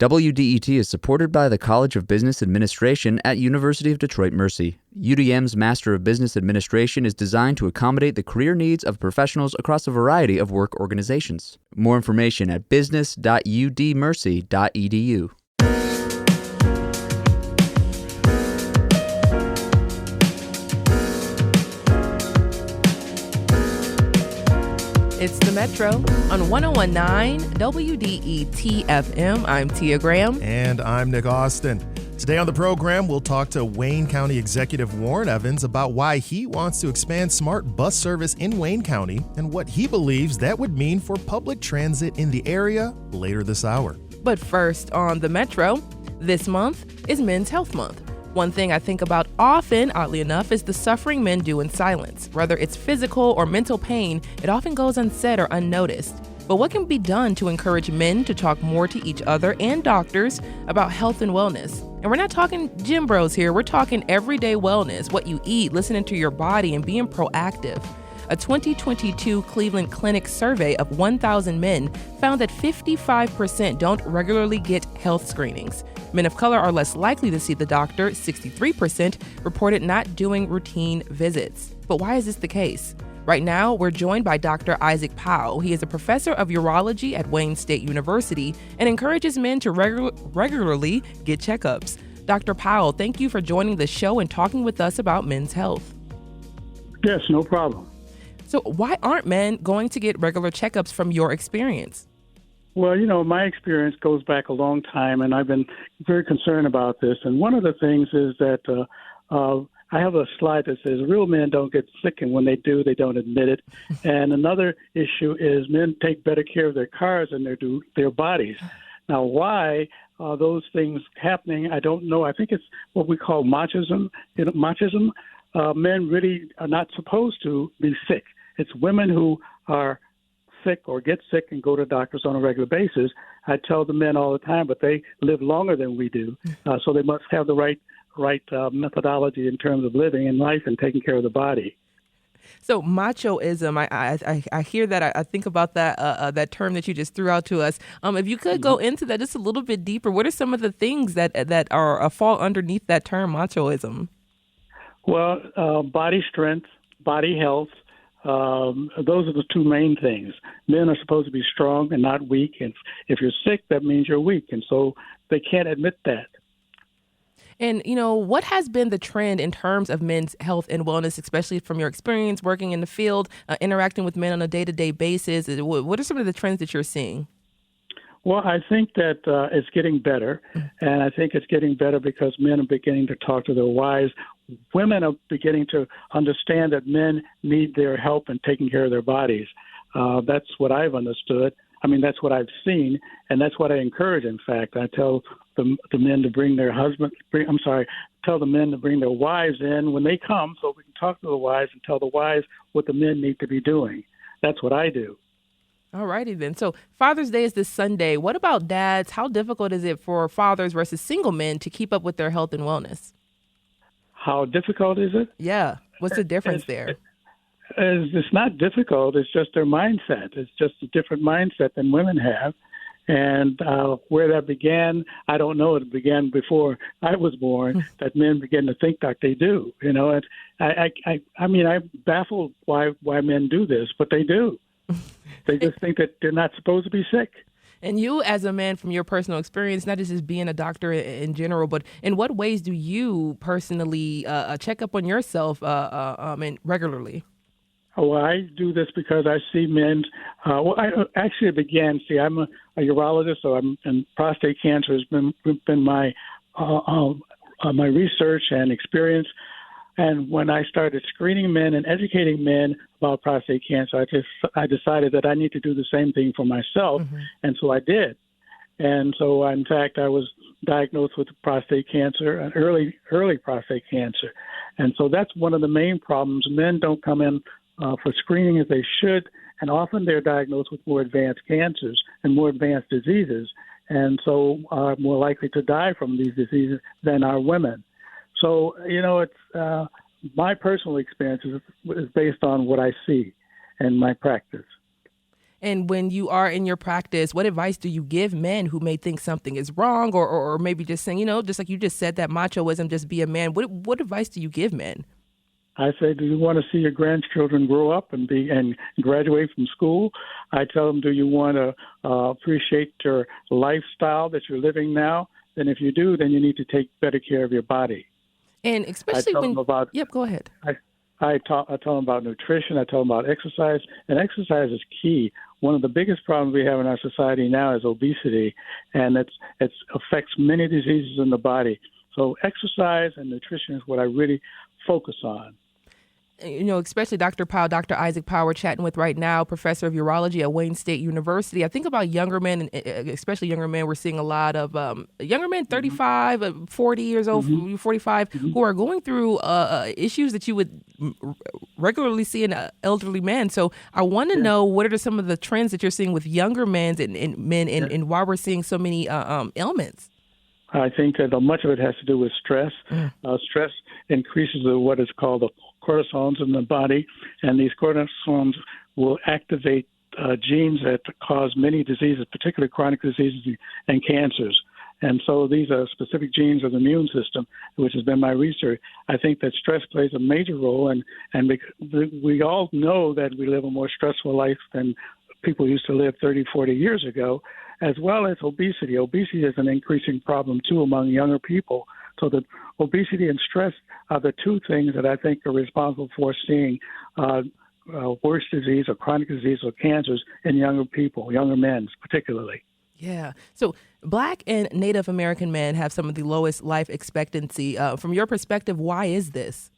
WDET is supported by the College of Business Administration at University of Detroit Mercy. UDM's Master of Business Administration is designed to accommodate the career needs of professionals across a variety of work organizations. More information at business.udmercy.edu. It's the Metro on 101.9 WDET FM. I'm Tia Graham. And I'm Nick Austin. Today on the program, we'll talk to Wayne County Executive Warren Evans about why he wants to expand smart bus service in Wayne County and what he believes that would mean for public transit in the area later this hour. But first on the Metro, this month is Men's Health Month. One thing I think about often, oddly enough, is the suffering men do in silence. Whether it's physical or mental pain, it often goes unsaid or unnoticed. But what can be done to encourage men to talk more to each other and doctors about health and wellness? And we're not talking gym bros here. We're talking everyday wellness, what you eat, listening to your body, and being proactive. A 2022 Cleveland Clinic survey of 1,000 men found that 55% don't regularly get health screenings. Men of color are less likely to see the doctor. 63% reported not doing routine visits. But why is this the case? Right now, we're joined by Dr. Isaac Powell. He is a professor of urology at Wayne State University and encourages men to regularly get checkups. Dr. Powell, thank you for joining the show and talking with us about men's health. Yes, no problem. So why aren't men going to get regular checkups from your experience? Well, my experience goes back a long time, and I've been very concerned about this. And one of the things is that I have a slide that says real men don't get sick, and when they do, they don't admit it. And another issue is men take better care of their cars than they do their bodies. Now, why are those things happening? I don't know. I think it's what we call machism. Men really are not supposed to be sick. It's women who are sick or get sick and go to doctors on a regular basis. I tell the men all the time, but they live longer than we do, so they must have the right methodology in terms of living in life and taking care of the body. So machoism, I hear that. I think about that term that you just threw out to us. If you could go into that just a little bit deeper, what are some of the things that are fall underneath that term machoism? Well, body strength, body health. Those are the two main things. Men are supposed to be strong and not weak. And if you're sick, that means you're weak. And so they can't admit that. And, what has been the trend in terms of men's health and wellness, especially from your experience working in the field, interacting with men on a day-to-day basis? What are some of the trends that you're seeing? Well, I think that it's getting better. And I think it's getting better because men are beginning to talk to their wives. Women are beginning to understand that men need their help in taking care of their bodies. That's what I've understood. I mean, that's what I've seen, and that's what I encourage, in fact. I tell the men to bring their tell the men to bring their wives in when they come so we can talk to the wives and tell the wives what the men need to be doing. That's what I do. All righty then. So Father's Day is this Sunday. What about dads? How difficult is it for fathers versus single men to keep up with their health and wellness? How difficult is it? Yeah. What's the difference there? It's not difficult. It's just their mindset. It's just a different mindset than women have. And where that began, I don't know. It began before I was born, that men began to think like they do. And I'm baffled why men do this, but they do. They just think that they're not supposed to be sick. And you, as a man, from your personal experience, not just as being a doctor in general, but in what ways do you personally check up on yourself and regularly? Oh, I do this because I see men. I'm a urologist, and prostate cancer has been my research and experience. And when I started screening men and educating men about prostate cancer, I decided that I need to do the same thing for myself, and so I did. And so, in fact, I was diagnosed with prostate cancer, an early prostate cancer. And so that's one of the main problems. Men don't come in for screening as they should, and often they're diagnosed with more advanced cancers and more advanced diseases, and so are more likely to die from these diseases than are women. So, it's my personal experience is based on what I see in my practice. And when you are in your practice, what advice do you give men who may think something is wrong or maybe just saying, just like you just said, that machoism, just be a man? What advice do you give men? I say, do you want to see your grandchildren grow up and graduate from school? I tell them, do you want to appreciate your lifestyle that you're living now? Then if you do, then you need to take better care of your body. And especially when... Yep, go ahead. I tell them about nutrition. I tell them about exercise. And exercise is key. One of the biggest problems we have in our society now is obesity, and it affects many diseases in the body. So exercise and nutrition is what I really focus on. Especially Dr. Isaac Powell, we're chatting with right now, professor of urology at Wayne State University. I think about younger men, and especially younger men, we're seeing a lot of younger men, 35, 40 years old, 45, who are going through issues that you would regularly see in elderly men. So I want to know, what are some of the trends that you're seeing with younger men and why we're seeing so many ailments? I think that much of it has to do with stress. Stress increases what is called the cortisols in the body, and these cortisols will activate genes that cause many diseases, particularly chronic diseases and cancers. And so these are specific genes of the immune system, which has been my research. I think that stress plays a major role, and we all know that we live a more stressful life than people used to live 30, 40 years ago, as well as obesity. Obesity is an increasing problem, too, among younger people. So the obesity and stress are the two things that I think are responsible for seeing worse disease or chronic disease or cancers in younger people, younger men particularly. Yeah. So Black and Native American men have some of the lowest life expectancy. From your perspective, why is this?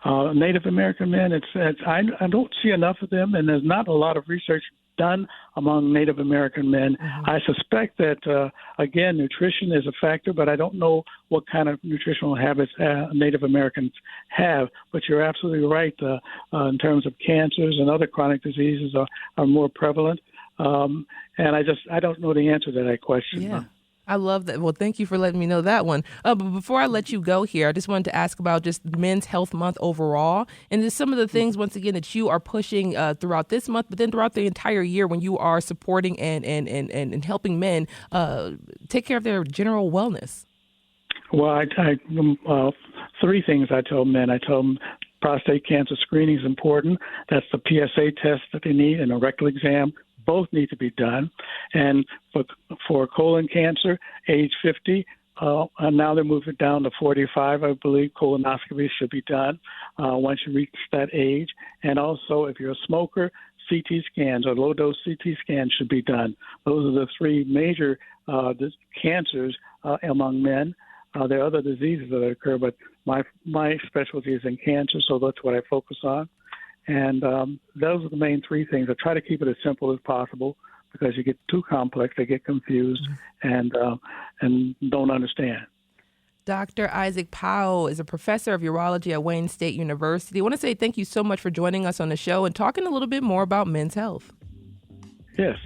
Native American men, I don't see enough of them, and there's not a lot of research done among Native American men. I suspect that, again, nutrition is a factor, but I don't know what kind of nutritional habits Native Americans have. But you're absolutely right. In terms of cancers and other chronic diseases are more prevalent. And I don't know the answer to that question. Yeah. I love that. Well, thank you for letting me know that one. But before I let you go here, I just wanted to ask about just Men's Health Month overall, and just some of the things, once again, that you are pushing throughout this month, but then throughout the entire year when you are supporting and helping men take care of their general wellness. Well, three things I tell men. I tell them prostate cancer screening is important. That's the PSA test that they need and a rectal exam. Both need to be done. And for colon cancer, age 50, and now they're moving down to 45, I believe, colonoscopy should be done once you reach that age. And also, if you're a smoker, CT scans or low-dose CT scans should be done. Those are the three major cancers among men. There are other diseases that occur, but my specialty is in cancer, so that's what I focus on. And those are the main three things. I try to keep it as simple as possible because you get too complex, they get confused and don't understand. Dr. Isaac Powell is a professor of urology at Wayne State University. I want to say thank you so much for joining us on the show and talking a little bit more about men's health. Yes.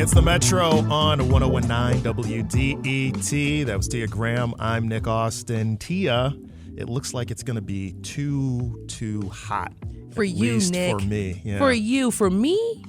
It's the Metro on 101.9 WDET. That was Tia Graham. I'm Nick Austin. Tia, it looks like it's going to be too hot. For you, Nick. For me. Yeah. For you. For me,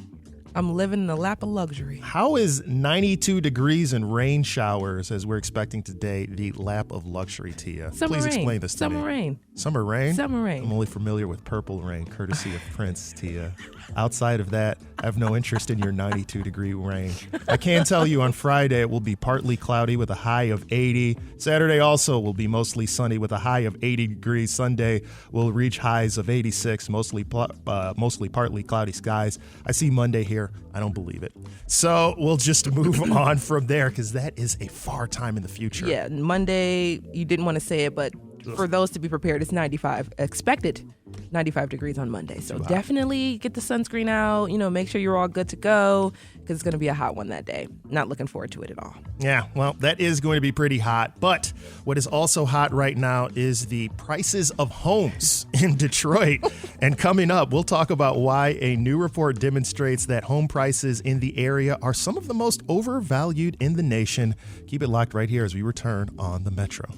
I'm living in the lap of luxury. How is 92 degrees and rain showers, as we're expecting today, the lap of luxury, Tia? Please explain this to me. Summer rain. Summer rain? Summer rain. I'm only familiar with purple rain, courtesy of Prince, Tia. Outside of that, I have no interest in your 92-degree rain. I can tell you on Friday it will be partly cloudy with a high of 80. Saturday also will be mostly sunny with a high of 80 degrees. Sunday will reach highs of 86, mostly partly cloudy skies. I see Monday here. I don't believe it. So we'll just move on from there because that is a far time in the future. Yeah, Monday, you didn't want to say it, but for those to be prepared, it's 95, expected 95 degrees on Monday. So definitely get the sunscreen out, make sure you're all good to go because it's going to be a hot one that day. Not looking forward to it at all. Yeah, well, that is going to be pretty hot. But what is also hot right now is the prices of homes in Detroit. And coming up, we'll talk about why a new report demonstrates that home prices in the area are some of the most overvalued in the nation. Keep it locked right here as we return on the Metro.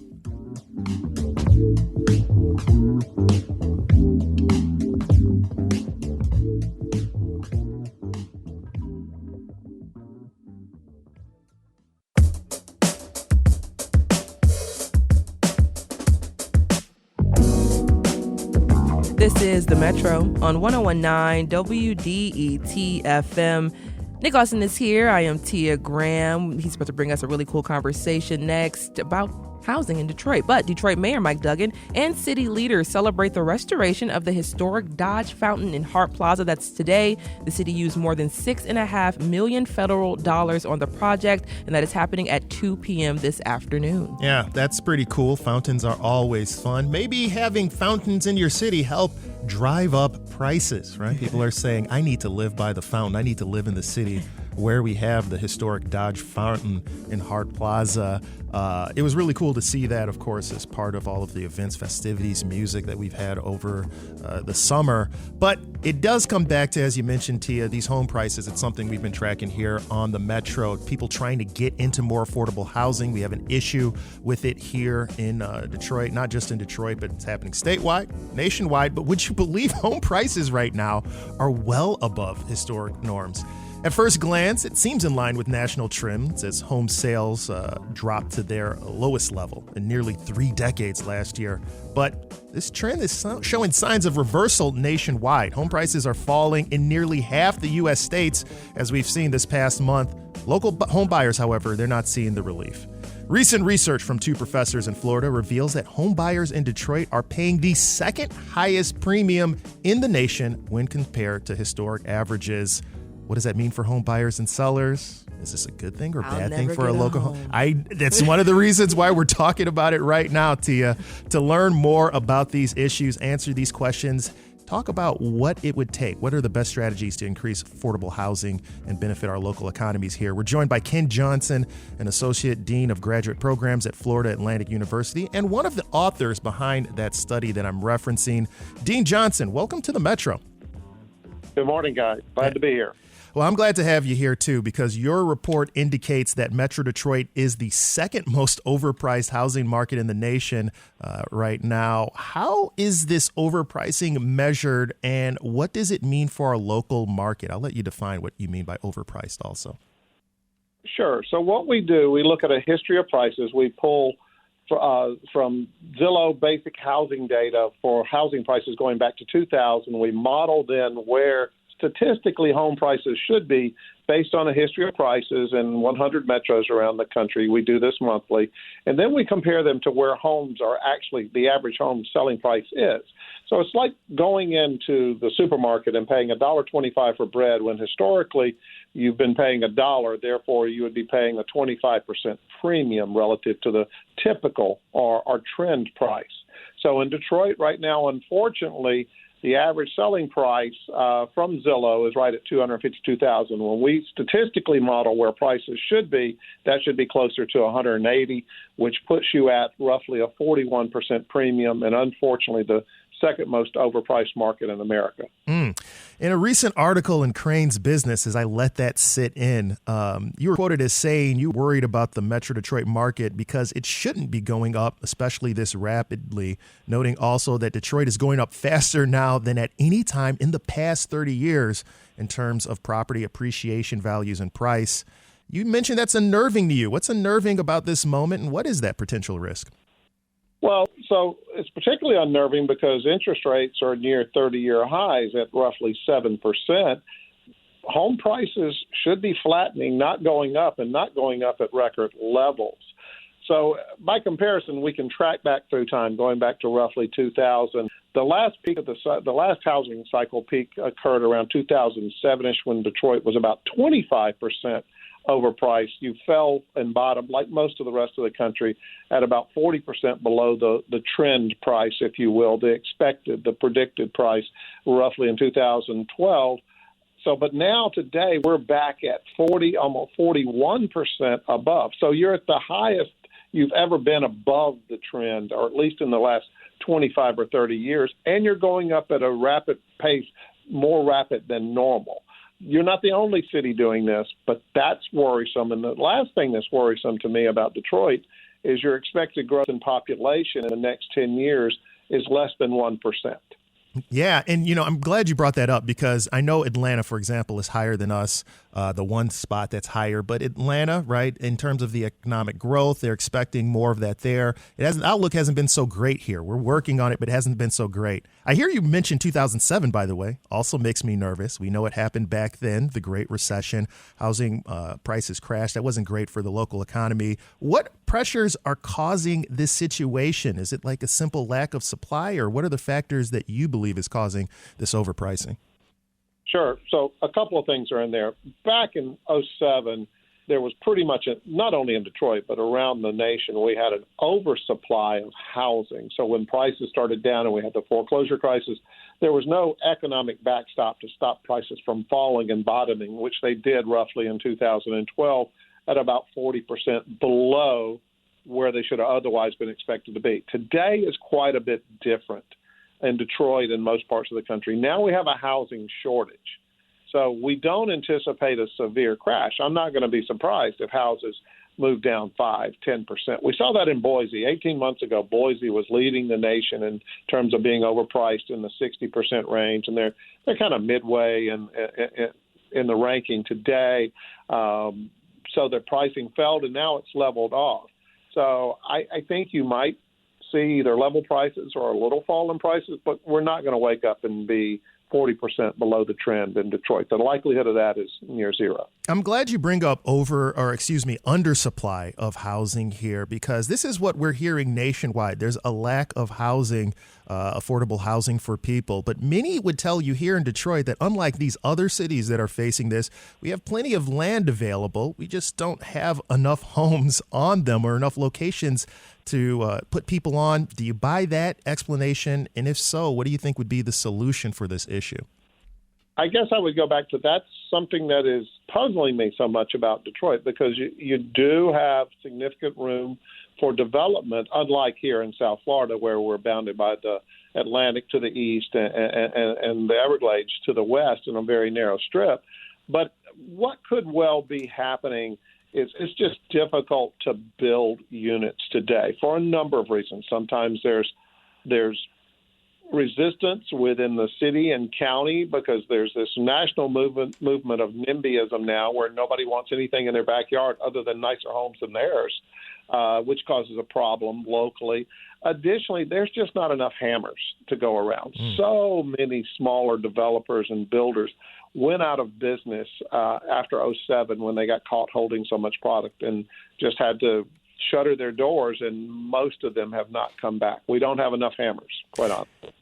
This is The Metro on 101.9 WDET FM. Nick Austin is here. I am Tia Graham. He's about to bring us a really cool conversation next about housing in Detroit. But Detroit Mayor Mike Duggan and city leaders celebrate the restoration of the historic Dodge Fountain in Hart Plaza. That's today. The city used more than $6.5 million federal dollars on the project, and that is happening at 2 p.m. this afternoon. Yeah, that's pretty cool. Fountains are always fun. Maybe having fountains in your city help drive up prices, right? People are saying, I need to live by the fountain. I need to live in the city where we have the historic Dodge Fountain in Hart Plaza. It was really cool to see that, of course, as part of all of the events, festivities, music that we've had over the summer. But it does come back to, as you mentioned, Tia, these home prices. It's something we've been tracking here on the Metro. People trying to get into more affordable housing. We have an issue with it here in Detroit, not just in Detroit, but it's happening statewide, nationwide. But would you believe home prices right now are well above historic norms? At first glance, it seems in line with national trends as home sales dropped to their lowest level in nearly 3 decades last year. But this trend is showing signs of reversal nationwide. Home prices are falling in nearly half the U.S. states, as we've seen this past month. Local home buyers, however, they're not seeing the relief. Recent research from 2 professors in Florida reveals that home buyers in Detroit are paying the second highest premium in the nation when compared to historic averages. What does that mean for home buyers and sellers? Is this a good thing or bad thing for a local home? That's one of the reasons why we're talking about it right now, Tia. To learn more about these issues, answer these questions, talk about what it would take. What are the best strategies to increase affordable housing and benefit our local economies here? We're joined by Ken Johnson, an Associate Dean of Graduate Programs at Florida Atlantic University, and one of the authors behind that study that I'm referencing. Dean Johnson, welcome to the Metro. Good morning, guys. Glad to be here. Well, I'm glad to have you here, too, because your report indicates that Metro Detroit is the second most overpriced housing market in the nation right now. How is this overpricing measured, and what does it mean for our local market? I'll let you define what you mean by overpriced also. Sure. So what we do, we look at a history of prices. We pull from Zillow basic housing data for housing prices going back to 2000. We model then where statistically home prices should be based on a history of prices in 100 metros around the country. We do this monthly. And then we compare them to where homes are actually, the average home selling price is. So it's like going into the supermarket and paying $1.25 for bread when historically you've been paying $1. Therefore, you would be paying a 25% premium relative to the typical or trend price. So in Detroit right now, unfortunately, the average selling price from Zillow is right at $252,000. When we statistically model where prices should be, that should be closer to $180,000, which puts you at roughly a 41% premium, and unfortunately the second most overpriced market in America. In a recent article in Crane's Business, as I let that sit in, you were quoted as saying you worried about the Metro Detroit market because it shouldn't be going up, especially this rapidly, noting also that Detroit is going up faster now than at any time in the past 30 years in terms of property appreciation values and price. You mentioned that's unnerving to you. What's unnerving about this moment, and what is that potential risk? Well, so it's particularly unnerving because interest rates are near 30-year highs at roughly 7%. Home prices should be flattening, not going up, and not going up at record levels. So by comparison, we can track back through time, going back to roughly 2000. The last peak of the last housing cycle peak occurred around 2007-ish when Detroit was about 25% overpriced. You fell and bottomed, like most of the rest of the country, at about 40% below the trend price, if you will, the predicted price, roughly in 2012. So, but now today we're back at 40, almost 41% above. So you're at the highest you've ever been above the trend, or at least in the last 25 or 30 years, and you're going up at a rapid pace, more rapid than normal. You're not the only city doing this, but that's worrisome. And the last thing that's worrisome to me about Detroit is your expected growth in population in the next 10 years is less than 1%. Yeah, and I'm glad you brought that up because I know Atlanta, for example, is higher than us, the one spot that's higher. But Atlanta, right, in terms of the economic growth, they're expecting more of that there. Outlook hasn't been so great here. We're working on it, but it hasn't been so great. I hear you mentioned 2007, by the way, also makes me nervous. We know it happened back then, the Great Recession. Housing prices crashed. That wasn't great for the local economy. What pressures are causing this situation? Is it like a simple lack of supply, or what are the factors that you believe is causing this overpricing? Sure. So a couple of things are in there. Back in '07, there was pretty much, not only in Detroit, but around the nation, we had an oversupply of housing. So when prices started down and we had the foreclosure crisis, there was no economic backstop to stop prices from falling and bottoming, which they did roughly in 2012 at about 40% below where they should have otherwise been expected to be. Today is quite a bit different in Detroit and most parts of the country. Now we have a housing shortage. So we don't anticipate a severe crash. I'm not going to be surprised if houses move down 5-10%. We saw that in Boise. 18 months ago, Boise was leading the nation in terms of being overpriced in the 60% range, and they're kind of midway in the ranking today. So their pricing fell, and now it's leveled off. So I think you might see either level prices or a little fall in prices, but we're not going to wake up and be 40% below the trend in Detroit. The likelihood of that is near zero. I'm glad you bring up undersupply of housing here, because this is what we're hearing nationwide. There's a lack of housing, affordable housing for people. But many would tell you here in Detroit that unlike these other cities that are facing this, we have plenty of land available. We just don't have enough homes on them or enough locations to put people on. Do you buy that explanation? And if so, what do you think would be the solution for this issue? I guess I would go back to that's something that is puzzling me so much about Detroit, because you do have significant room for development, unlike here in South Florida, where we're bounded by the Atlantic to the east and the Everglades to the west in a very narrow strip. But what could well be happening is it's just difficult to build units today for a number of reasons. Sometimes there's resistance within the city and county because there's this national movement of NIMBYism now, where nobody wants anything in their backyard other than nicer homes than theirs, which causes a problem locally. Additionally, there's just not enough hammers to go around. So many smaller developers and builders went out of business after '07 when they got caught holding so much product and just had to shutter their doors, and most of them have not come back. We don't have enough hammers, quite honestly.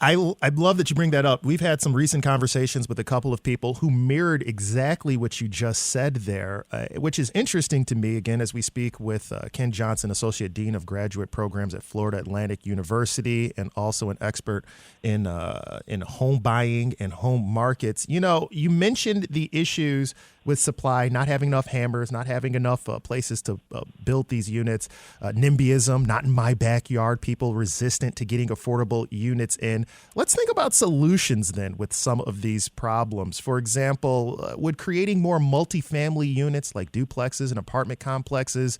I love that you bring that up. We've had some recent conversations with a couple of people who mirrored exactly what you just said there, which is interesting to me, again, as we speak with Ken Johnson, Associate Dean of Graduate Programs at Florida Atlantic University, and also an expert in home buying and home markets. You mentioned the issues with supply, not having enough hammers, not having enough places to build these units, NIMBYism, not in my backyard, people resistant to getting affordable units in. Let's think about solutions then with some of these problems. For example, would creating more multifamily units like duplexes and apartment complexes,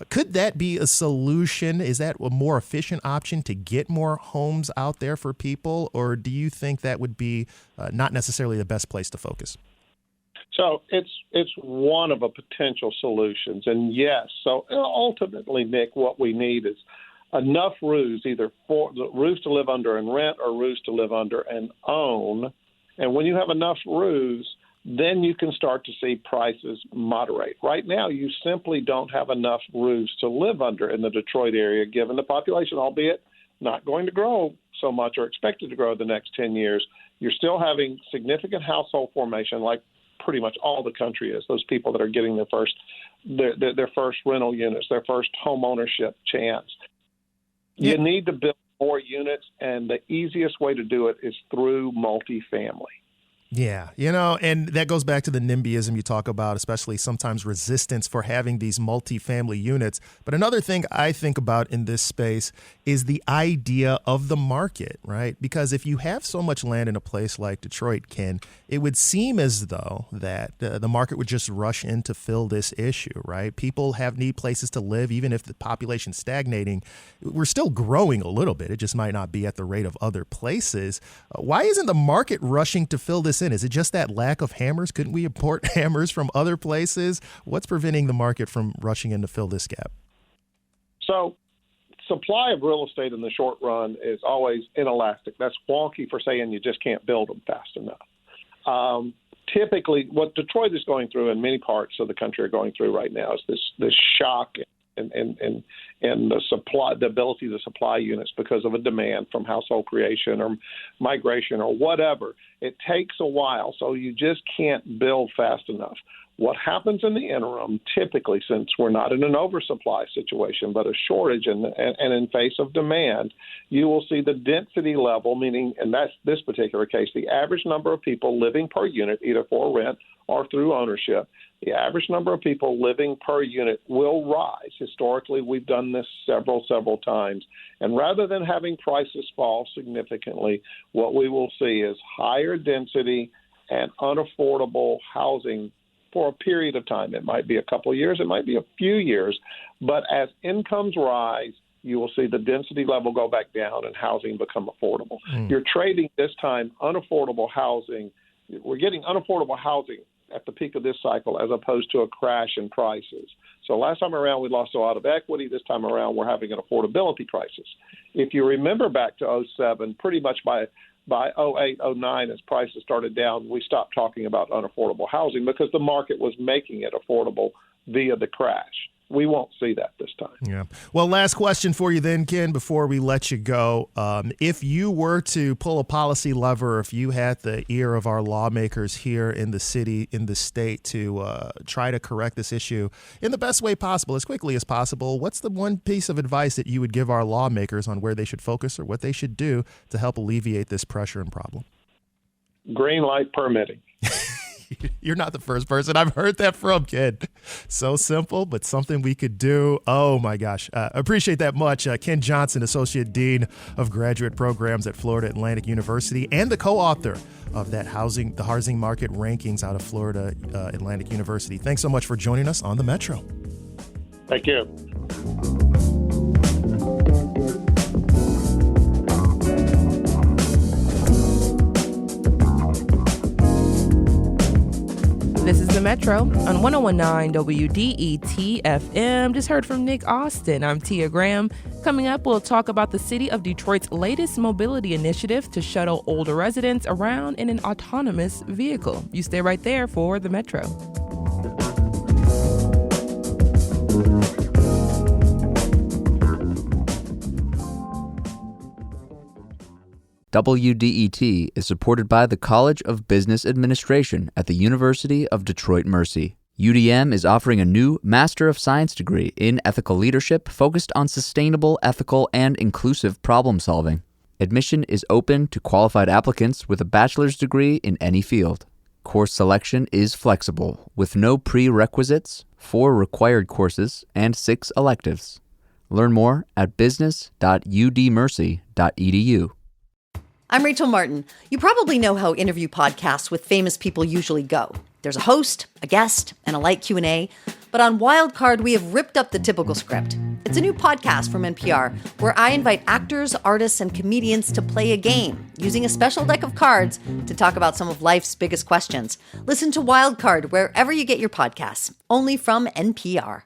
could that be a solution? Is that a more efficient option to get more homes out there for people? Or do you think that would be not necessarily the best place to focus? So it's one of the potential solutions. And yes, so ultimately, Nick, what we need is enough roofs, either for the roofs to live under and rent or roofs to live under and own. And when you have enough roofs, then you can start to see prices moderate. Right now, you simply don't have enough roofs to live under in the Detroit area, given the population, albeit not going to grow so much or expected to grow the next 10 years. You're still having significant household formation, like pretty much all the country is, those people that are getting their first rental units, their first home ownership chance. You need to build more units, and the easiest way to do it is through multifamily. Yeah, and that goes back to the NIMBYism you talk about, especially sometimes resistance for having these multifamily units. But another thing I think about in this space is the idea of the market, right? Because if you have so much land in a place like Detroit, Ken, it would seem as though that the market would just rush in to fill this issue, right? People need places to live, even if the population's stagnating. We're still growing a little bit. It just might not be at the rate of other places. Why isn't the market rushing to fill this in? Is it just that lack of hammers? Couldn't we import hammers from other places? What's preventing the market from rushing in to fill this gap? So supply of real estate in the short run is always inelastic. That's wonky for saying you just can't build them fast enough. Typically, what Detroit is going through and many parts of the country are going through right now is this shock and the ability to supply units because of a demand from household creation or migration or whatever. It takes a while, so you just can't build fast enough. What happens in the interim, typically, since we're not in an oversupply situation, but a shortage and in face of demand, you will see the density level, meaning, in this particular case, the average number of people living per unit, either for rent or through ownership, the average number of people living per unit will rise. Historically, we've done this several times. And rather than having prices fall significantly, what we will see is higher density and unaffordable housing for a period of time. It might be a couple of years, it might be a few years, but as incomes rise, you will see the density level go back down and housing become affordable. You're trading this time unaffordable housing. We're getting unaffordable housing at the peak of this cycle as opposed to a crash in prices. So last time around, we lost a lot of equity. This time around, we're having an affordability crisis. If you remember back to 07, pretty much by 08, 09, as prices started down, we stopped talking about unaffordable housing because the market was making it affordable via the crash. We won't see that this time. Yeah. Well, last question for you then, Ken, before we let you go. If you were to pull a policy lever, if you had the ear of our lawmakers here in the city, in the state, to try to correct this issue in the best way possible, as quickly as possible, what's the one piece of advice that you would give our lawmakers on where they should focus or what they should do to help alleviate this pressure and problem? Green light permitting. You're not the first person I've heard that from, Ken. So simple, but something we could do. Oh, my gosh. Appreciate that much. Ken Johnson, Associate Dean of Graduate Programs at Florida Atlantic University and the co-author of that the housing market rankings out of Florida Atlantic University. Thanks so much for joining us on the Metro. Thank you. This is the Metro on 1019 WDET FM. Just heard from Nick Austin. I'm Tia Graham. Coming up, we'll talk about the city of Detroit's latest mobility initiative to shuttle older residents around in an autonomous vehicle. You stay right there for the Metro. WDET is supported by the College of Business Administration at the University of Detroit Mercy. UDM is offering a new Master of Science degree in ethical leadership focused on sustainable, ethical, and inclusive problem solving. Admission is open to qualified applicants with a bachelor's degree in any field. Course selection is flexible, with no prerequisites, 4 required courses, and 6 electives. Learn more at business.udmercy.edu. I'm Rachel Martin. You probably know how interview podcasts with famous people usually go. There's a host, a guest, and a light Q&A. But on Wildcard, we have ripped up the typical script. It's a new podcast from NPR where I invite actors, artists, and comedians to play a game using a special deck of cards to talk about some of life's biggest questions. Listen to Wildcard wherever you get your podcasts, only from NPR.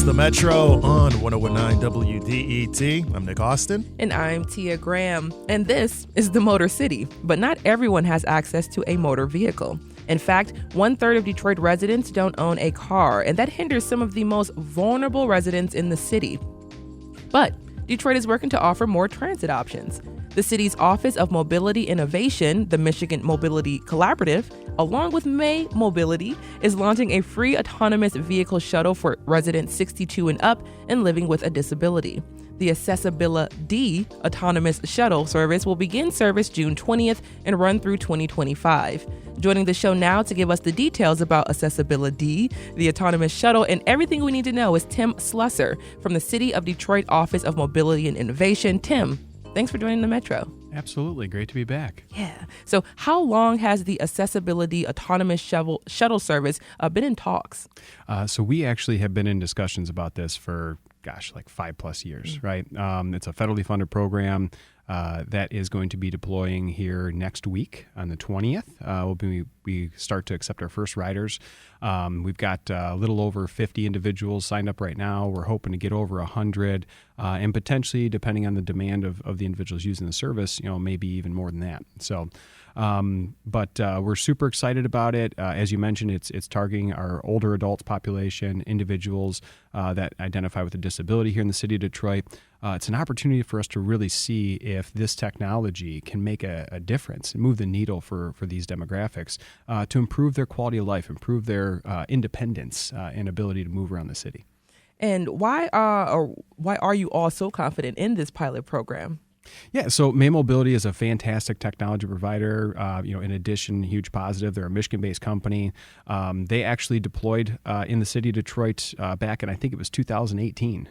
The Metro on 101.9 WDET. I'm Nick Austin. And I'm Tia Graham. And this is the Motor City. But not everyone has access to a motor vehicle. In fact, 1/3 of Detroit residents don't own a car, and that hinders some of the most vulnerable residents in the city. But Detroit is working to offer more transit options. The city's Office of Mobility Innovation, the Michigan Mobility Collaborative, along with May Mobility, is launching a free autonomous vehicle shuttle for residents 62 and up and living with a disability. The Accessibility Autonomous Shuttle service will begin service June 20th and run through 2025. Joining the show now to give us the details about Accessibility, the autonomous shuttle, and everything we need to know is Tim Slusser from the City of Detroit Office of Mobility and Innovation. Tim, thanks for joining the Metro. Absolutely. Great to be back. Yeah. So how long has the Accessibility Autonomous Shuttle service been in talks? So we actually have been in discussions about this for, like 5+ years, right? It's a federally funded program that is going to be deploying here next week on the 20th. We start to accept our first riders. We've got a little over 50 individuals signed up right now. We're hoping to get over 100, and potentially, depending on the demand of the individuals using the service, maybe even more than that. So, but we're super excited about it. As you mentioned, it's targeting our older adults population, individuals that identify with a disability here in the city of Detroit. It's an opportunity for us to really see if this technology can make a difference and move the needle for these demographics to improve their quality of life, improve their independence and ability to move around the city. And why are you all so confident in this pilot program? Yeah, so May Mobility is a fantastic technology provider. In addition, huge positive. They're a Michigan-based company. They actually deployed in the city of Detroit back in, I think it was 2018,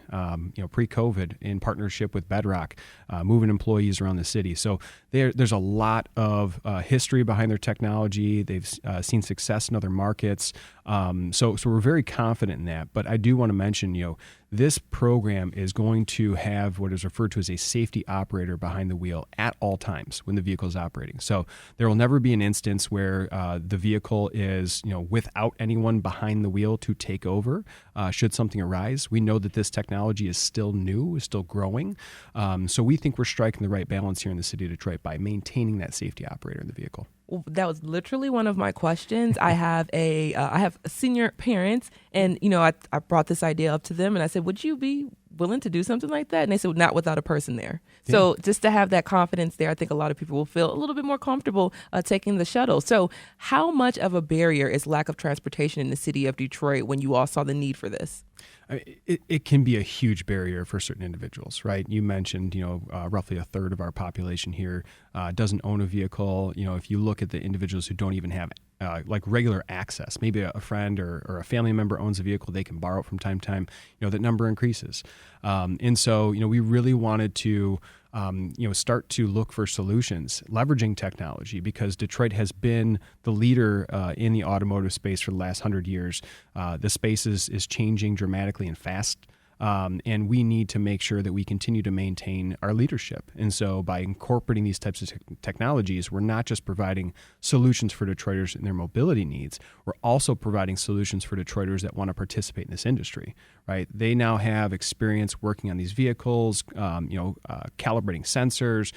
pre-COVID, in partnership with Bedrock, moving employees around the city. So there's a lot of history behind their technology. They've seen success in other markets. So we're very confident in that. But I do want to mention, this program is going to have what is referred to as a safety operator behind the wheel at all times when the vehicle is operating. So there will never be an instance where the vehicle is, without anyone behind the wheel to take over should something arise. We know that this technology is still new, is still growing. So we think we're striking the right balance here in the city of Detroit by maintaining that safety operator in the vehicle. That was literally one of my questions. I have senior parents, and I brought this idea up to them, and I said, "Would you be willing to do something like that?" And they said, "Not without a person there." Yeah. So just to have that confidence there, I think a lot of people will feel a little bit more comfortable taking the shuttle. So how much of a barrier is lack of transportation in the city of Detroit when you all saw the need for this? It can be a huge barrier for certain individuals, right? You mentioned, roughly 1/3 of our population here doesn't own a vehicle. If you look at the individuals who don't even have regular access, maybe a friend or a family member owns a vehicle they can borrow from time to time, that number increases. And so, we really wanted to start to look for solutions, leveraging technology, because Detroit has been the leader in the automotive space for the last 100 years. The space is changing dramatically and fast. And we need to make sure that we continue to maintain our leadership. And so by incorporating these types of technologies, we're not just providing solutions for Detroiters and their mobility needs, we're also providing solutions for Detroiters that want to participate in this industry, right? They now have experience working on these vehicles, calibrating sensors,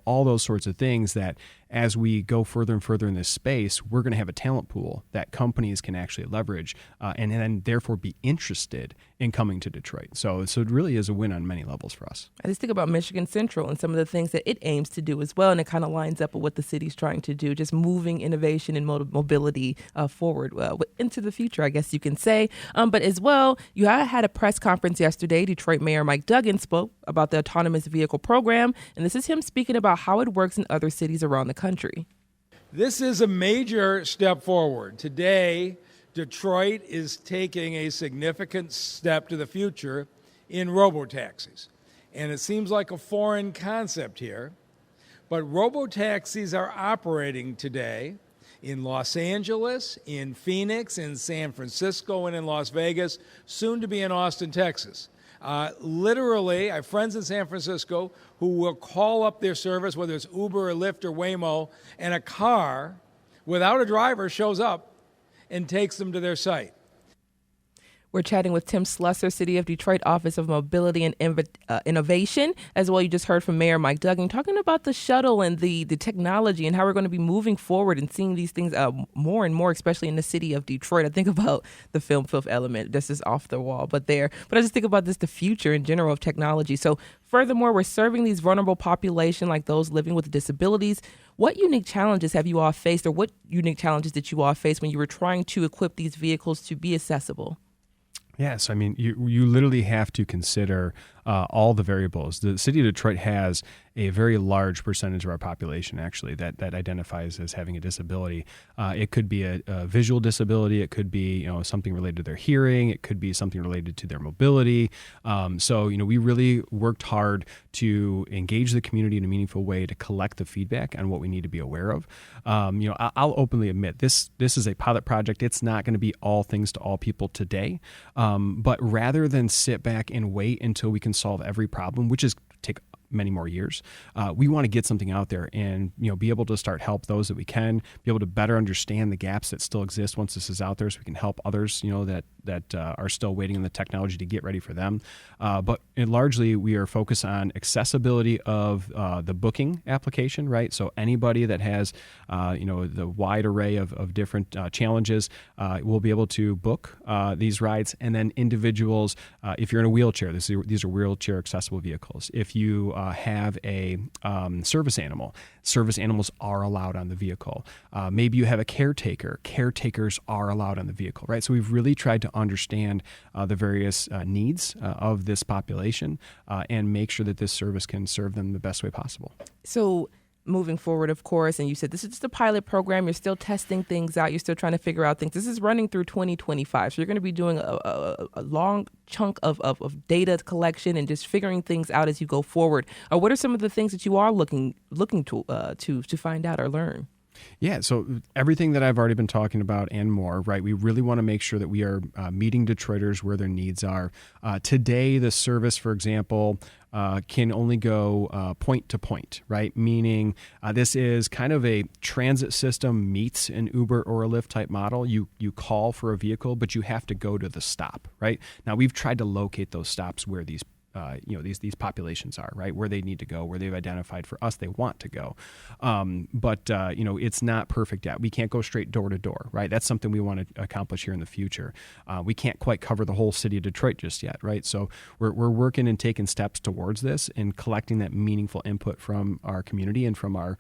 all those sorts of things that as we go further and further in this space, we're going to have a talent pool that companies can actually leverage and then therefore be interested in coming to Detroit. So it really is a win on many levels for us. I just think about Michigan Central and some of the things that it aims to do as well, and it kind of lines up with what the city's trying to do, just moving innovation and mobility forward into the future, I guess you can say. But as well, you had a press conference yesterday. Detroit Mayor Mike Duggan spoke about the autonomous vehicle program, and this is him speaking about how it works in other cities around the country. This is a major step forward. Today, Detroit is taking a significant step to the future in robotaxis. And it seems like a foreign concept here, but robotaxis are operating today in Los Angeles, in Phoenix, in San Francisco, and in Las Vegas, soon to be in Austin, Texas. Literally, I have friends in San Francisco who will call up their service, whether it's Uber or Lyft or Waymo, and a car without a driver shows up and takes them to their site. We're chatting with Tim Slusser, City of Detroit Office of Mobility and Innovation. As well, you just heard from Mayor Mike Duggan talking about the shuttle and the technology and how we're going to be moving forward and seeing these things more and more, especially in the city of Detroit. I think about the film Fifth Element. This is off the wall, but I just think about the future in general of technology. So furthermore, we're serving these vulnerable population like those living with disabilities. What unique challenges have you all faced, or what unique challenges did you all face when you were trying to equip these vehicles to be accessible? Yes, I mean, you literally have to consider all the variables. The city of Detroit has a very large percentage of our population, actually, that identifies as having a disability. It could be a visual disability. It could be something related to their hearing. It could be something related to their mobility. So we really worked hard to engage the community in a meaningful way to collect the feedback on what we need to be aware of. I'll openly admit this is a pilot project. It's not going to be all things to all people today. But rather than sit back and wait until we can solve every problem, which is take many more years, we want to get something out there and be able to start help those that we can, be able to better understand the gaps that still exist once this is out there, so we can help others that are still waiting on the technology to get ready for them. But largely we are focused on accessibility of the booking application, right? So anybody that has the wide array of different challenges will be able to book these rides. And then individuals, if you're in a wheelchair, these are wheelchair accessible vehicles. If you have a service animal, service animals are allowed on the vehicle. Maybe you have a caretaker, caretakers are allowed on the vehicle, right? So we've really tried to understand the various needs of this population and make sure that this service can serve them the best way possible. So moving forward, of course, and you said this is just a pilot program. You're still testing things out. You're still trying to figure out things. This is running through 2025. So you're going to be doing a long chunk of data collection and just figuring things out as you go forward. What are some of the things that you are looking to find out or learn? Yeah, so everything that I've already been talking about and more, right? We really want to make sure that we are meeting Detroiters where their needs are. Today, the service, for example, can only go point to point, right? Meaning this is kind of a transit system meets an Uber or a Lyft type model. You call for a vehicle, but you have to go to the stop, right? Now, we've tried to locate those stops where these populations are, right, where they need to go, where they've identified for us they want to go. But it's not perfect yet. We can't go straight door to door, right? That's something we want to accomplish here in the future. We can't quite cover the whole city of Detroit just yet, right? So we're working and taking steps towards this and collecting that meaningful input from our community and from our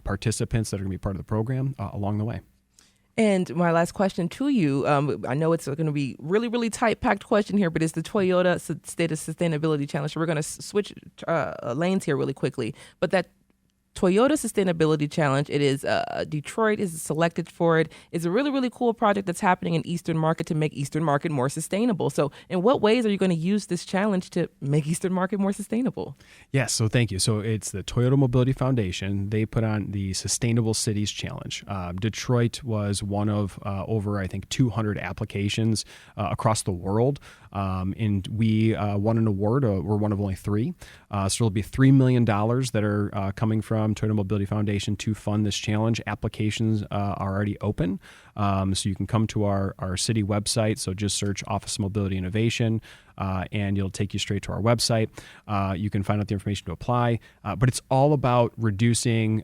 participants that are going to be part of the program along the way. And my last question to you, I know it's going to be really, really tight-packed question here, but it's the Toyota State of Sustainability Challenge. So we're going to switch lanes here really quickly. But that Toyota Sustainability Challenge, it is Detroit is selected for it. It's a really, really cool project that's happening in Eastern Market to make Eastern Market more sustainable. So in what ways are you going to use this challenge to make Eastern Market more sustainable? Yes, so thank you. So it's the Toyota Mobility Foundation. They put on the Sustainable Cities Challenge. Detroit was one of over, I think, 200 applications across the world. And we won an award. We're one of only three. So there'll be $3 million that are coming from Toyota Mobility Foundation to fund this challenge. Applications are already open. So you can come to our city website. So just search Office of Mobility Innovation, and it'll take you straight to our website. You can find out the information to apply. But it's all about reducing,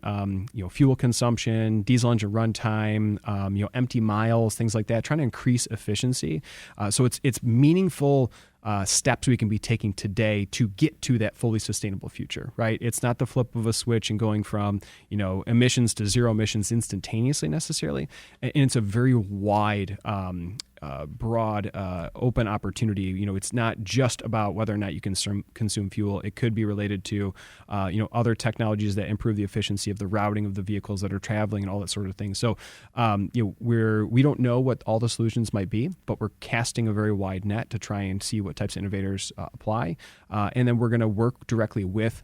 fuel consumption, diesel engine runtime, empty miles, things like that. Trying to increase efficiency. So it's meaningful steps we can be taking today to get to that fully sustainable future, right? It's not the flip of a switch and going from, emissions to zero emissions instantaneously necessarily. And it's a very wide, broad, open opportunity. It's not just about whether or not you can consume fuel. It could be related to, other technologies that improve the efficiency of the routing of the vehicles that are traveling and all that sort of thing. So, we don't know what all the solutions might be, but we're casting a very wide net to try and see what types of innovators apply. And then we're going to work directly with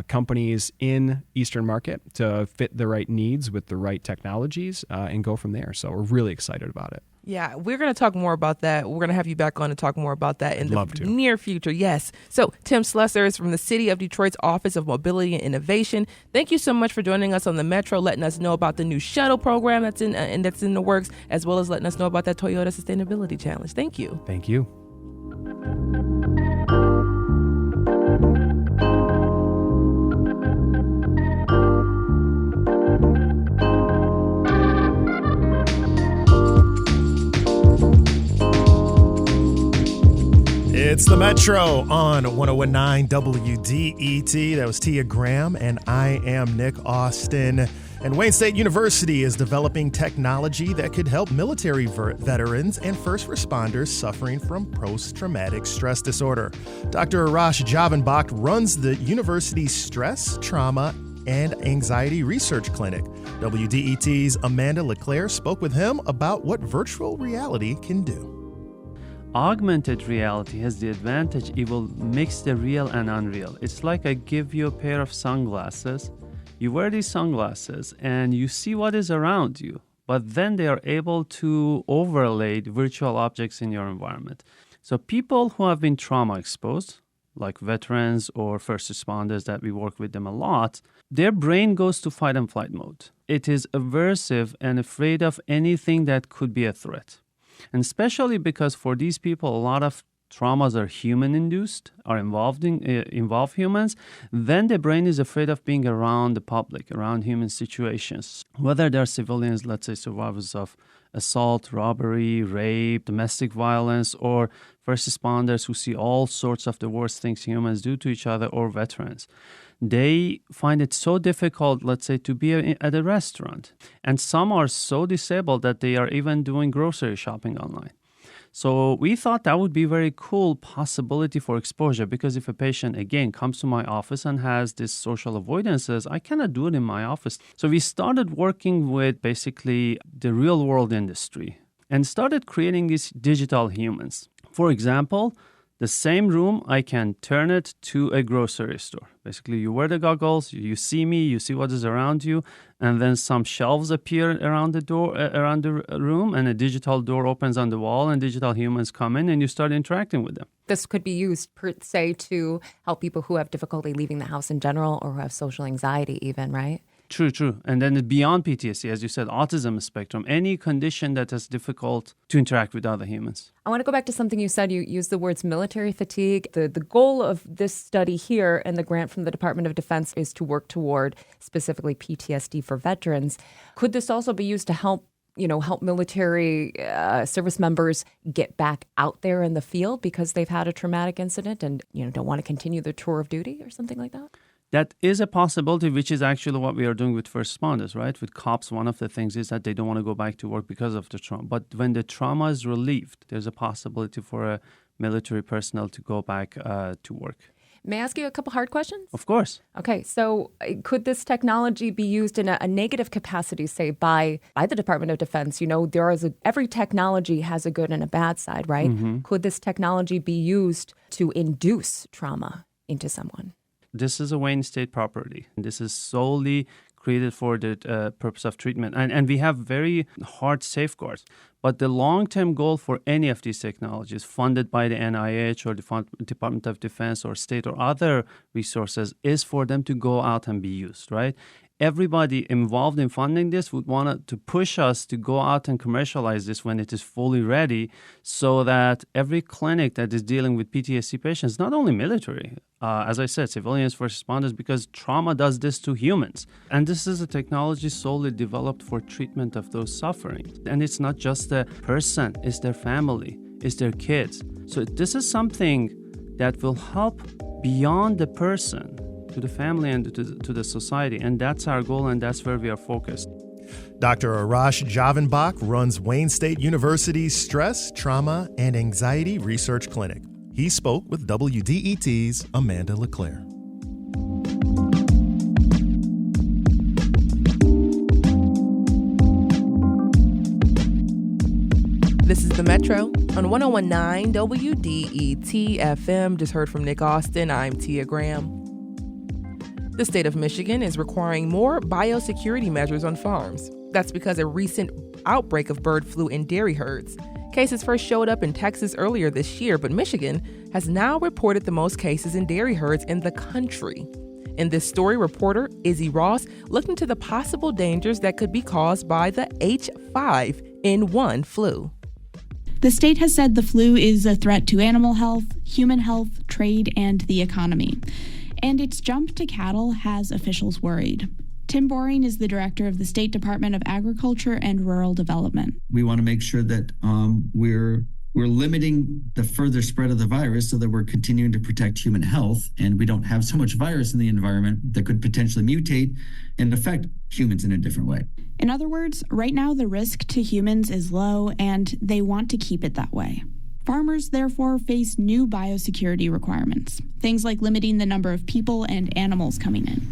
companies in Eastern Market to fit the right needs with the right technologies and go from there. So we're really excited about it. Yeah, we're going to talk more about that. We're going to have you back on to talk more about that in I'd the near future. Yes. So Tim Slessor is from the City of Detroit's Office of Mobility and Innovation. Thank you so much for joining us on the Metro, letting us know about the new shuttle program that's in the works, as well as letting us know about that Toyota Sustainability Challenge. Thank you. Thank you. It's the Metro on 1019 WDET. That was Tia Graham, and I am Nick Austin. And Wayne State University is developing technology that could help military veterans and first responders suffering from post-traumatic stress disorder. Dr. Arash Javanbakht runs the university's Stress, Trauma, and Anxiety Research Clinic. WDET's Amanda LeClaire spoke with him about what virtual reality can do. Augmented reality has the advantage it will mix the real and unreal. It's like I give you a pair of sunglasses. You wear these sunglasses and you see what is around you, but then they are able to overlay virtual objects in your environment. So people who have been trauma exposed, like veterans or first responders that we work with them a lot, their brain goes to fight and flight mode. It is aversive and afraid of anything that could be a threat. And especially because for these people, a lot of traumas are human-induced, are involve humans, then the brain is afraid of being around the public, around human situations. Whether they're civilians, let's say survivors of assault, robbery, rape, domestic violence, or first responders who see all sorts of the worst things humans do to each other, or veterans. They find it so difficult, let's say, to be at a restaurant. And some are so disabled that they are even doing grocery shopping online. So we thought that would be a very cool possibility for exposure, because if a patient, again, comes to my office and has this social avoidances, I cannot do it in my office. So we started working with basically the real world industry and started creating these digital humans. For example, the same room, I can turn it to a grocery store. Basically, you wear the goggles, you see me, you see what is around you, and then some shelves appear around the door, around the room, and a digital door opens on the wall, and digital humans come in, and you start interacting with them. This could be used, per se, to help people who have difficulty leaving the house in general or who have social anxiety even, right? True. And then beyond PTSD, as you said, autism spectrum, any condition that is difficult to interact with other humans. I want to go back to something you said. You used the words military fatigue. The goal of this study here and the grant from the Department of Defense is to work toward specifically PTSD for veterans. Could this also be used to help military service members get back out there in the field because they've had a traumatic incident and, don't want to continue their tour of duty or something like that? That is a possibility, which is actually what we are doing with first responders, right? With cops, one of the things is that they don't want to go back to work because of the trauma. But when the trauma is relieved, there's a possibility for a military personnel to go back to work. May I ask you a couple hard questions? Of course. Okay, so could this technology be used in a negative capacity, say, by the Department of Defense? Every technology has a good and a bad side, right? Mm-hmm. Could this technology be used to induce trauma into someone? This is a Wayne State property. This is solely created for the purpose of treatment. And we have very hard safeguards. But the long-term goal for any of these technologies funded by the NIH or the Department of Defense or state or other resources is for them to go out and be used, right? Everybody involved in funding this would want to push us to go out and commercialize this when it is fully ready, so that every clinic that is dealing with PTSD patients, not only military, as I said, civilians, first responders, because trauma does this to humans. And this is a technology solely developed for treatment of those suffering. And it's not just the person, it's their family, it's their kids. So this is something that will help beyond the person, to the family and to the society. And that's our goal, and that's where we are focused. Dr. Arash Javanbakht runs Wayne State University's Stress, Trauma, and Anxiety Research Clinic. He spoke with WDET's Amanda LeClaire. This is the Metro on 1019 WDET FM. Just heard from Nick Austin. I'm Tia Graham. The state of Michigan is requiring more biosecurity measures on farms. That's because a recent outbreak of bird flu in dairy herds. Cases first showed up in Texas earlier this year, but Michigan has now reported the most cases in dairy herds in the country. In this story, reporter Izzy Ross looked into the possible dangers that could be caused by the H5N1 flu. The state has said the flu is a threat to animal health, human health, trade, and the economy. And its jump to cattle has officials worried. Tim Boring is the director of the State Department of Agriculture and Rural Development. We want to make sure that we're limiting the further spread of the virus so that we're continuing to protect human health, and we don't have so much virus in the environment that could potentially mutate and affect humans in a different way. In other words, right now the risk to humans is low, and they want to keep it that way. Farmers, therefore, face new biosecurity requirements, things like limiting the number of people and animals coming in.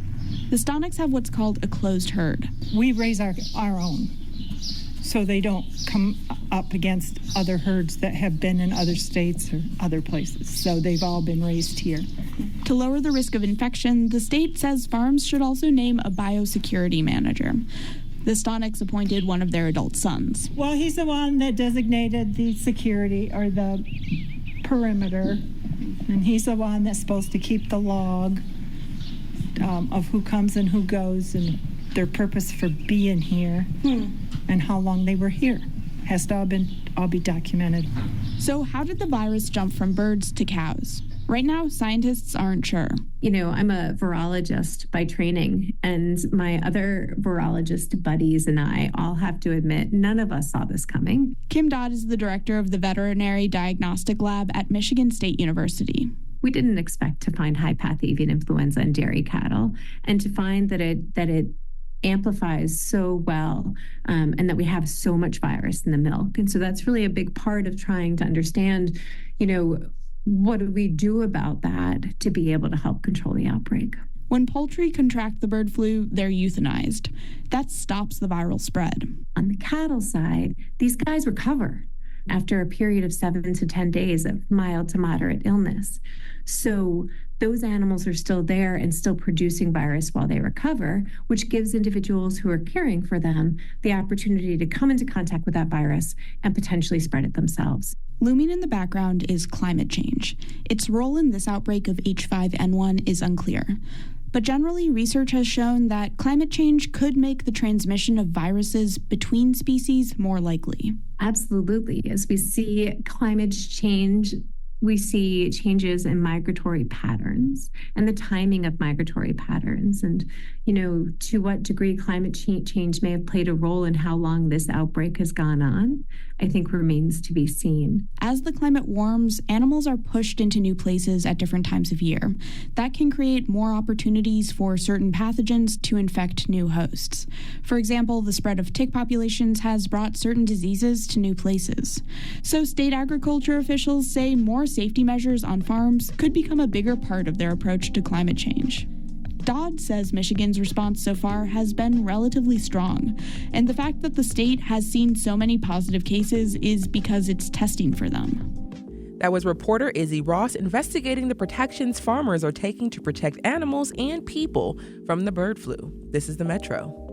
The Stonics have what's called a closed herd. We raise our own, so they don't come up against other herds that have been in other states or other places. So they've all been raised here. To lower the risk of infection, the state says farms should also name a biosecurity manager. The Stonics appointed one of their adult sons. Well, he's the one that designated the security or the perimeter, and he's the one that's supposed to keep the log of who comes and who goes and their purpose for being here and how long they were here. Has to all be documented. So how did the virus jump from birds to cows? Right now, scientists aren't sure. You know, I'm a virologist by training, and my other virologist buddies and I all have to admit none of us saw this coming. Kim Dodd is the director of the Veterinary Diagnostic Lab at Michigan State University. We didn't expect to find high-path avian influenza in dairy cattle, and to find that it amplifies so well, and that we have so much virus in the milk. And so that's really a big part of trying to understand, what do we do about that to be able to help control the outbreak? When poultry contract the bird flu, they're euthanized. That stops the viral spread. On the cattle side, these guys recover after a period of 7 to 10 days of mild to moderate illness. So those animals are still there and still producing virus while they recover, which gives individuals who are caring for them the opportunity to come into contact with that virus and potentially spread it themselves. Looming in the background is climate change. Its role in this outbreak of H5N1 is unclear. But generally, research has shown that climate change could make the transmission of viruses between species more likely. Absolutely. As we see climate change, we see changes in migratory patterns and the timing of migratory patterns. And, to what degree climate change may have played a role in how long this outbreak has gone on, I think remains to be seen. As the climate warms, animals are pushed into new places at different times of year. That can create more opportunities for certain pathogens to infect new hosts. For example, the spread of tick populations has brought certain diseases to new places. So state agriculture officials say more safety measures on farms could become a bigger part of their approach to climate change. Dodd says Michigan's response so far has been relatively strong, and the fact that the state has seen so many positive cases is because it's testing for them. That was reporter Izzy Ross investigating the protections farmers are taking to protect animals and people from the bird flu. This is the Metro.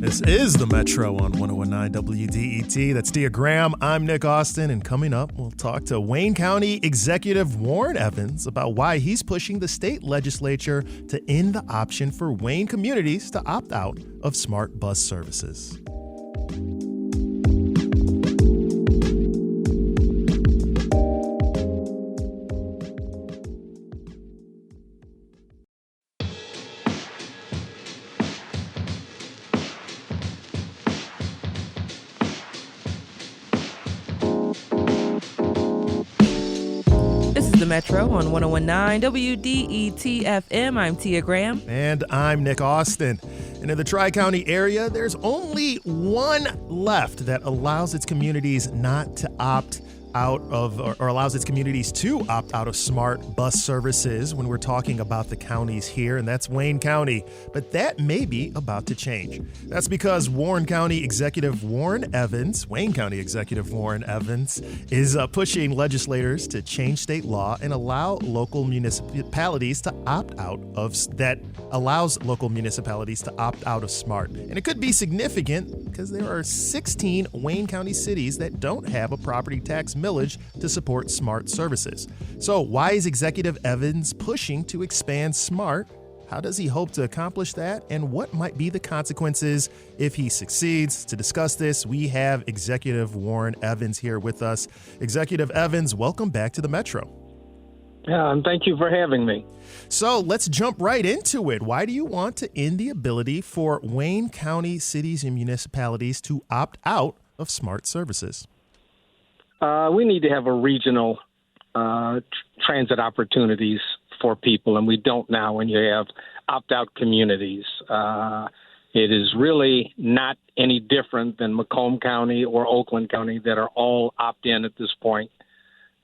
This is the Metro on 1019 WDET. That's Dia Graham. I'm Nick Austin, and coming up, we'll talk to Wayne County Executive Warren Evans about why he's pushing the state legislature to end the option for Wayne communities to opt out of smart bus services. The Metro on 1019 WDET FM. I'm Tia Graham. And I'm Nick Austin. And in the Tri-County area, there's only one left that allows its communities not to opt out of, or allows its communities to opt out of smart bus services when we're talking about the counties here, and that's Wayne County. But that may be about to change. That's because Wayne County Executive Warren Evans is pushing legislators to change state law and allow local municipalities to opt out of smart. And it could be significant because there are 16 Wayne County cities that don't have a property tax millage to support smart services. So why is Executive Evans pushing to expand smart? How does he hope to accomplish that? And what might be the consequences if he succeeds? To discuss this, we have Executive Warren Evans here with us. Executive Evans, welcome back to the Metro. Yeah, and thank you for having me. So let's jump right into it. Why do you want to end the ability for Wayne County cities and municipalities to opt out of smart services? We need to have a regional transit opportunities for people, and we don't now when you have opt-out communities. It is really not any different than Macomb County or Oakland County that are all opt-in at this point.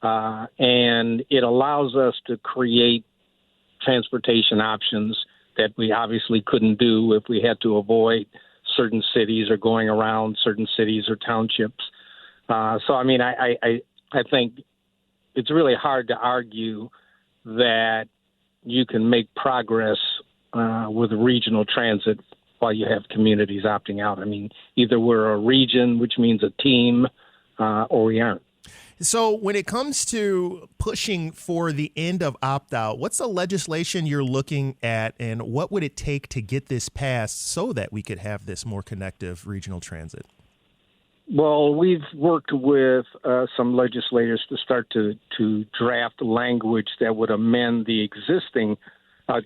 And it allows us to create transportation options that we obviously couldn't do if we had to avoid certain cities or going around certain cities or townships. So, I mean, I think it's really hard to argue that you can make progress with regional transit while you have communities opting out. I mean, either we're a region, which means a team, or we aren't. So when it comes to pushing for the end of opt-out, what's the legislation you're looking at, and what would it take to get this passed so that we could have this more connective regional transit? Well, we've worked with some legislators to start to draft language that would amend the existing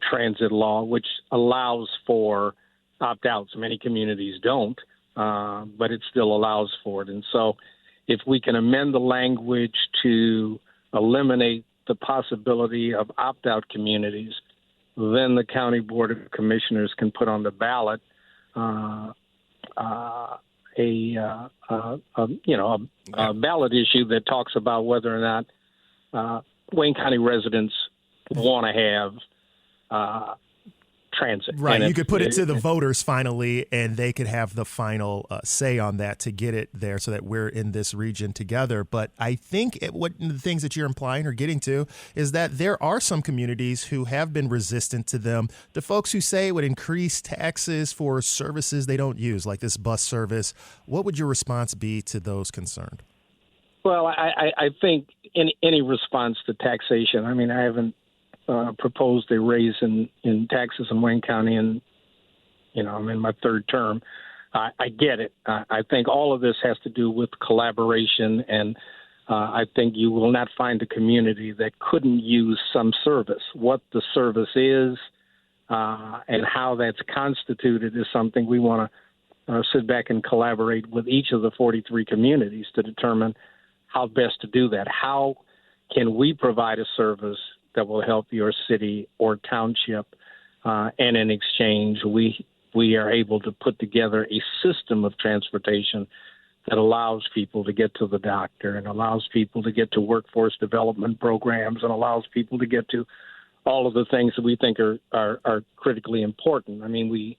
transit law, which allows for opt-outs. Many communities don't, but it still allows for it. And so if we can amend the language to eliminate the possibility of opt-out communities, then the County Board of Commissioners can put on the ballot a ballot issue that talks about whether or not Wayne County residents want to have transit. Right. And you could put it to the voters finally, and they could have the final say on that to get it there so that we're in this region together. But I think what the things that you're implying or getting to is that there are some communities who have been resistant to them. The folks who say it would increase taxes for services they don't use, like this bus service. What would your response be to those concerned? Well, I think any response to taxation, I mean, I haven't proposed a raise in taxes in Wayne County, and I'm in my third term. I get it. I think all of this has to do with collaboration, and I think you will not find a community that couldn't use some service. What the service is and how that's constituted is something we want to sit back and collaborate with each of the 43 communities to determine how best to do that. How can we provide a service that will help your city or township, and in exchange, we are able to put together a system of transportation that allows people to get to the doctor and allows people to get to workforce development programs and allows people to get to all of the things that we think are critically important. I mean, we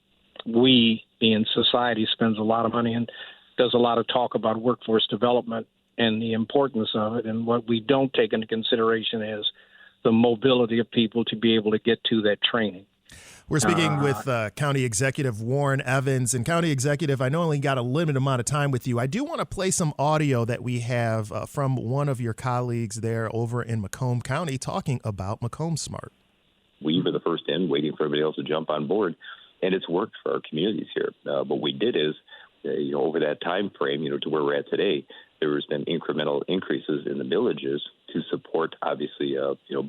being society spends a lot of money and does a lot of talk about workforce development and the importance of it, and what we don't take into consideration is the mobility of people to be able to get to that training. We're speaking with County Executive Warren Evans. And County Executive, I know I only got a limited amount of time with you. I do want to play some audio that we have from one of your colleagues there over in Macomb County talking about Macomb Smart. We were the first in, waiting for everybody else to jump on board, and it's worked for our communities here. What we did is, over that time frame, to where we're at today, there has been incremental increases in the millages to support, obviously,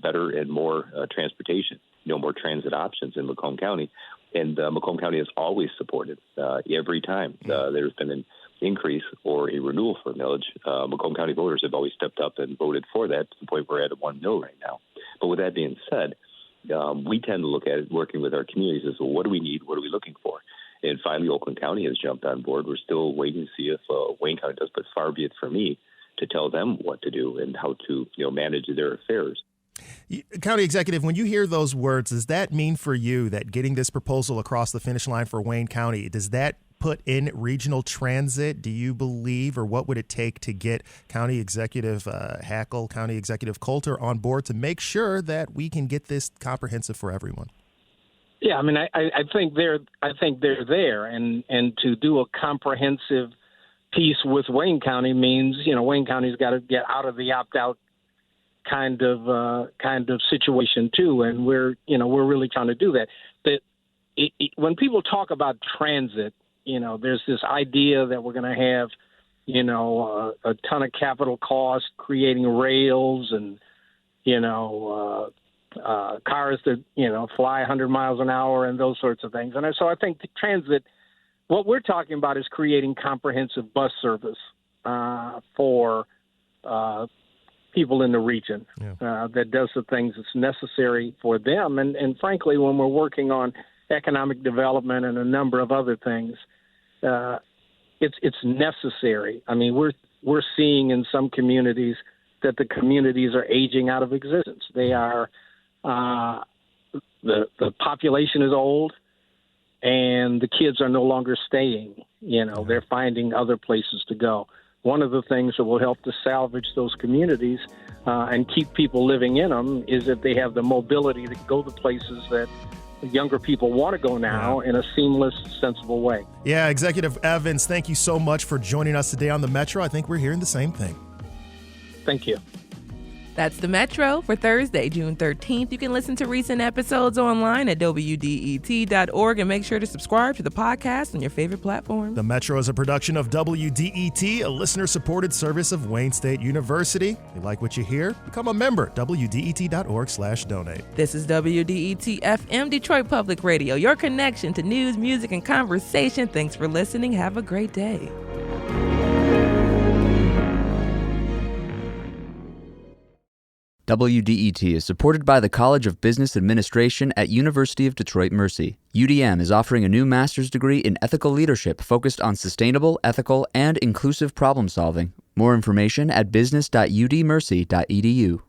better and more transportation, more transit options in Macomb County. And Macomb County has always supported every time there's been an increase or a renewal for a millage. Macomb County voters have always stepped up and voted for that to the point we're at a 1 mil right now. But with that being said, we tend to look at it working with our communities as, well, what do we need? What are we looking for? And finally, Oakland County has jumped on board. We're still waiting to see if Wayne County does, but far be it for me to tell them what to do and how to manage their affairs. County Executive, when you hear those words, does that mean for you that getting this proposal across the finish line for Wayne County, does that put in regional transit, do you believe, or what would it take to get County Executive Hackle, County Executive Coulter on board to make sure that we can get this comprehensive for everyone? Yeah, I mean, I think they're there, and to do a comprehensive piece with Wayne County means Wayne County's got to get out of the opt-out kind of situation too, and we're really trying to do that. When people talk about transit, there's this idea that we're going to have a ton of capital costs creating rails and cars that fly 100 miles an hour and those sorts of things. And so I think the transit, what we're talking about is creating comprehensive bus service for people in the region that does the things that's necessary for them. And frankly, when we're working on economic development and a number of other things, it's necessary. I mean, we're seeing in some communities that the communities are aging out of existence. They are the population is old, and the kids are no longer staying. They're finding other places to go. One of the things that will help to salvage those communities and keep people living in them is if they have the mobility to go to places that younger people want to go now in a seamless, sensible way. Yeah, Executive Evans, thank you so much for joining us today on the Metro. I think we're hearing the same thing. Thank you. That's the Metro for Thursday, June 13th. You can listen to recent episodes online at WDET.org and make sure to subscribe to the podcast on your favorite platform. The Metro is a production of WDET, a listener-supported service of Wayne State University. If you like what you hear, become a member at WDET.org/donate. This is WDET FM, Detroit Public Radio, your connection to news, music, and conversation. Thanks for listening. Have a great day. WDET is supported by the College of Business Administration at University of Detroit Mercy. UDM is offering a new master's degree in ethical leadership focused on sustainable, ethical, and inclusive problem solving. More information at business.udmercy.edu.